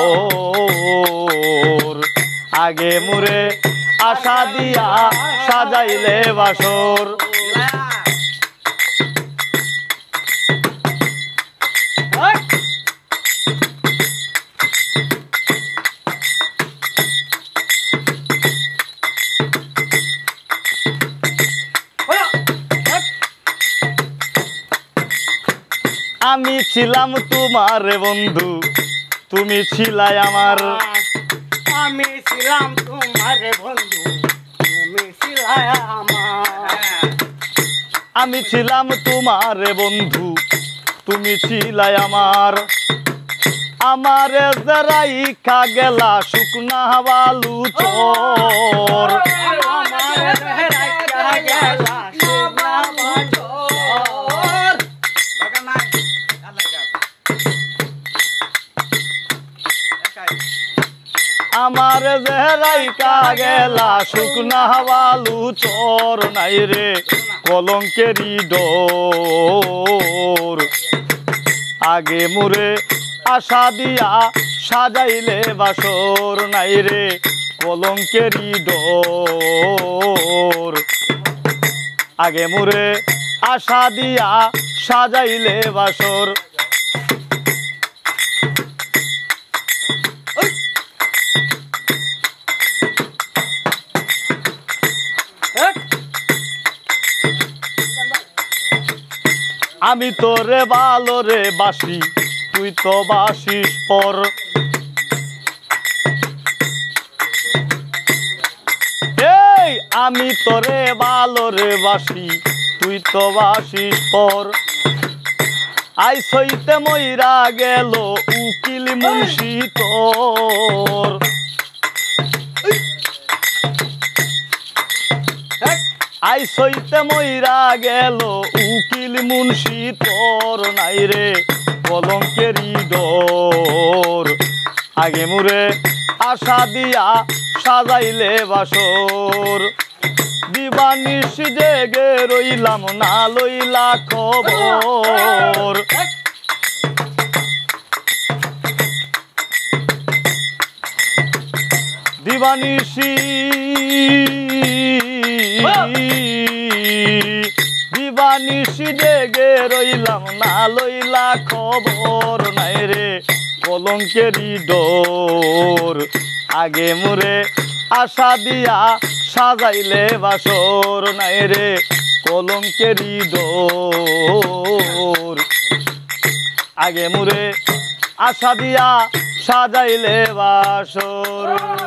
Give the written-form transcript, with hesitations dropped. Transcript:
ডোর আগে মুরে আশা দিয়া সাজাইলে বাসর আমি ছিলাম তোমার বন্ধু তুমি ছিলাই আমার আমি ছিলাম তোমার বন্ধু তুমি ছিলাই আমার আমি ছিলাম তোমার বন্ধু তুমি ছিলাই আমার আমারে রাইখা গেলা শুকনা বালু চর আমার রাইখা গেলা শুকনা বালু চর নাই রে কলঙ্কেরই ডোর আগে মুরে আশা দিয়া সাজাইলে বাসর নাই রে কলঙ্কেরই ডোর আগে মুরে আশা দিয়া সাজাইলে বাসর আমি তোরে ভালো রে বাসি তুই তো বাসিস পর এই আমি তোরে ভালো রে বাসি তুই তো বাসিস পর আই সইতে মইরা গেল উকিল মুন্সি তোর আই সইতে মইরা গেল উকিল মুন্সি তোর নাই রে কলঙ্কেরই ডোর আগে মুরে আশা দিয়া সাজাইলে বাসর দিবানিশ জেগে রইলাম না লইলা খবর দিবানিশি দিবানিশি জেগে রইলাম না লইলা খবর নাই রে কলঙ্কেরই ডোর আগে মুরে আশা দিয়া সাজাইলে বাসর নাই রে কলঙ্কেরই ডোর আগে মুরে আশা দিয়া সাজাইলে বাসর